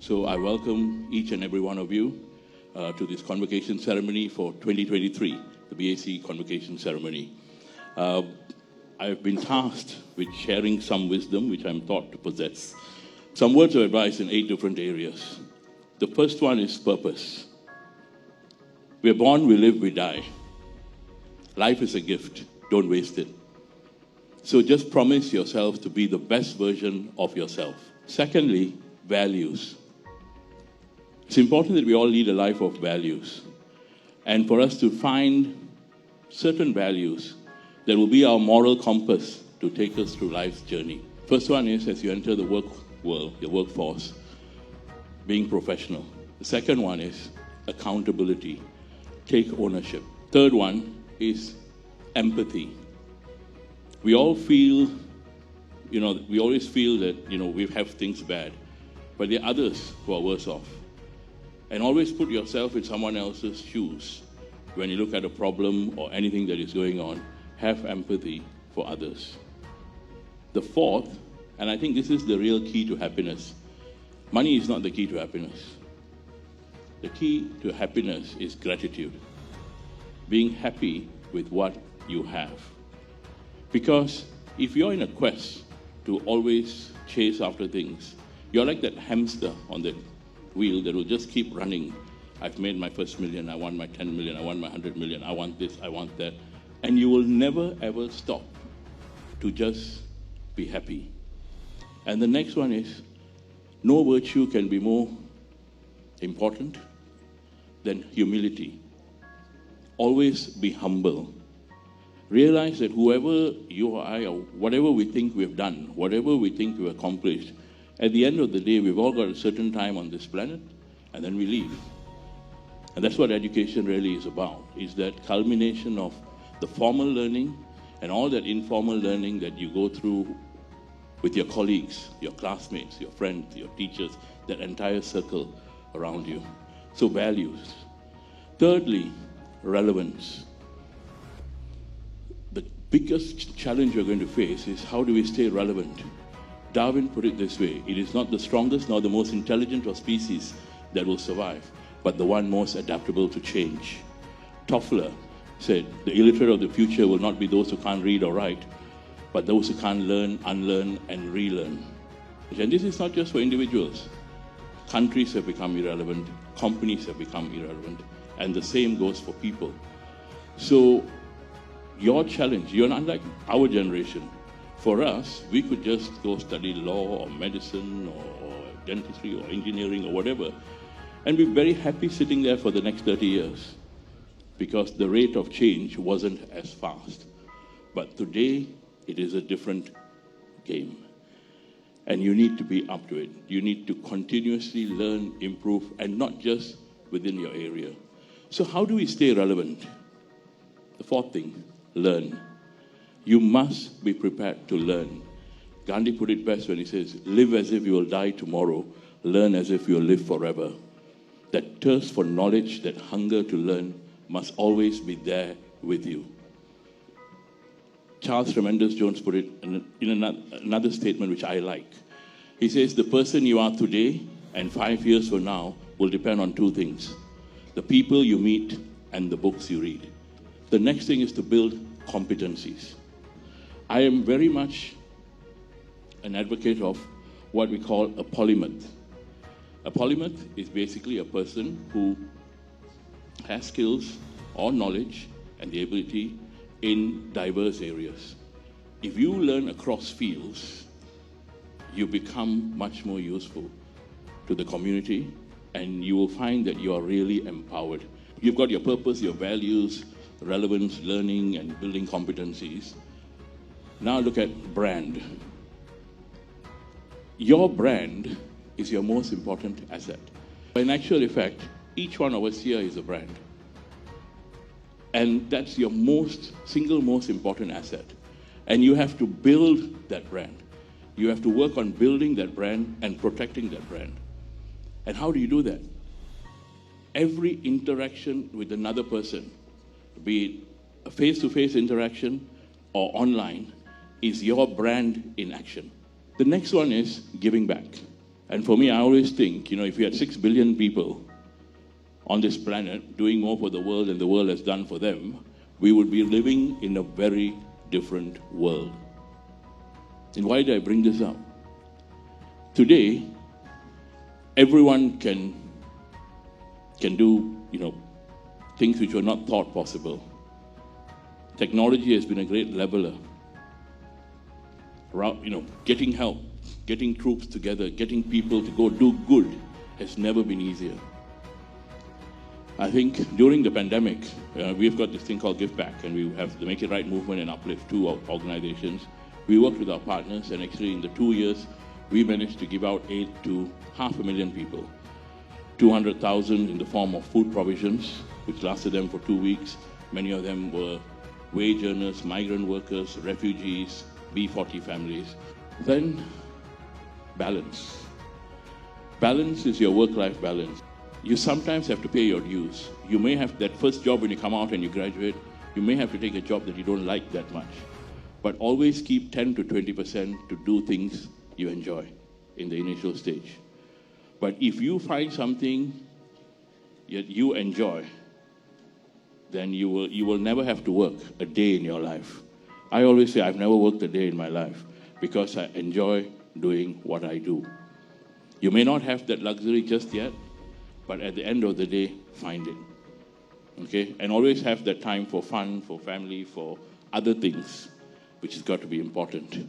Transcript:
So I welcome each and every one of you to this convocation ceremony for 2023, the BAC convocation ceremony. I've been tasked with sharing some wisdom which I'm thought to possess. Some words of advice in 8 different areas. The first one is purpose. We're born, we live, we die. Life is a gift. Don't waste it. So just promise yourself to be the best version of yourself. Secondly, values. It's important that we all lead a life of values. And for us to find certain values that will be our moral compass to take us through life's journey. First one is, as you enter the work world, your workforce, being professional. The second one is accountability. Take ownership. Third one is empathy. We all feel, we always feel that, we have things bad, but there are others who are worse off. And always put yourself in someone else's shoes. When you look at a problem or anything that is going on, have empathy for others. The fourth, and I think this is the real key to happiness. Money is not the key to happiness. The key to happiness is gratitude. Being happy with what you have. Because if you're in a quest to always chase after things, you're like that hamster on the wheel that will just keep running. I've made my first million, I want my 10 million, I want my 100 million, I want this, I want that. And you will never ever stop to just be happy. And the next one is, no virtue can be more important than humility. Always be humble. Realize that whoever you or I, or whatever we think we've done, whatever we think we've accomplished, at the end of the day, we've all got a certain time on this planet, and then we leave. And that's what education really is about, is that culmination of the formal learning and all that informal learning that you go through with your colleagues, your classmates, your friends, your teachers, that entire circle around you. So values. Thirdly, relevance. The biggest challenge we're going to face is how do we stay relevant? Darwin put it this way, it is not the strongest nor the most intelligent of species that will survive, but the one most adaptable to change. Toffler said, the illiterate of the future will not be those who can't read or write, but those who can't learn, unlearn, and relearn. And this is not just for individuals. Countries have become irrelevant, companies have become irrelevant, and the same goes for people. So your challenge, you're not like our generation. For us, we could just go study law or medicine or dentistry or engineering or whatever, and be very happy sitting there for the next 30 years because the rate of change wasn't as fast. But today, it is a different game. And you need to be up to it. You need to continuously learn, improve, and not just within your area. So how do we stay relevant? The fourth thing, learn. You must be prepared to learn. Gandhi put it best when he says, live as if you will die tomorrow, learn as if you will live forever. That thirst for knowledge, that hunger to learn must always be there with you. Charles Tremendous Jones put it in another statement which I like. He says, the person you are today and 5 years from now will depend on 2 things. The people you meet and the books you read. The next thing is to build competencies. I am very much an advocate of what we call a polymath. A polymath is basically a person who has skills or knowledge and the ability in diverse areas. If you learn across fields, you become much more useful to the community and you will find that you are really empowered. You've got your purpose, your values, relevance, learning, and building competencies. Now look at brand. Your brand is your most important asset. In actual effect, each one of us here is a brand. And that's your single most important asset. And you have to build that brand. You have to work on building that brand and protecting that brand. And how do you do that? Every interaction with another person, be it a face-to-face interaction or online, is your brand in action. The next one is giving back. And for me, I always think, if we had 6 billion people on this planet doing more for the world than the world has done for them, we would be living in a very different world. And why did I bring this up? Today, everyone can do, things which were not thought possible. Technology has been a great leveler. Getting help, getting troops together, getting people to go do good has never been easier. I think during the pandemic, we've got this thing called Give Back, and we have the Make It Right movement and Uplift, two organizations. We worked with our partners, and actually in the 2 years, we managed to give out aid to 500,000 people. 200,000 in the form of food provisions, which lasted them for 2 weeks. Many of them were wage earners, migrant workers, refugees, B40 families. Then, balance. Balance is your work-life balance. You sometimes have to pay your dues. You may have that first job when you come out and you graduate, you may have to take a job that you don't like that much. But always keep 10 to 20% to do things you enjoy in the initial stage. But if you find something that you enjoy, then you will never have to work a day in your life. I always say I've never worked a day in my life because I enjoy doing what I do. You may not have that luxury just yet, but at the end of the day, find it. Okay? And always have that time for fun, for family, for other things, which has got to be important.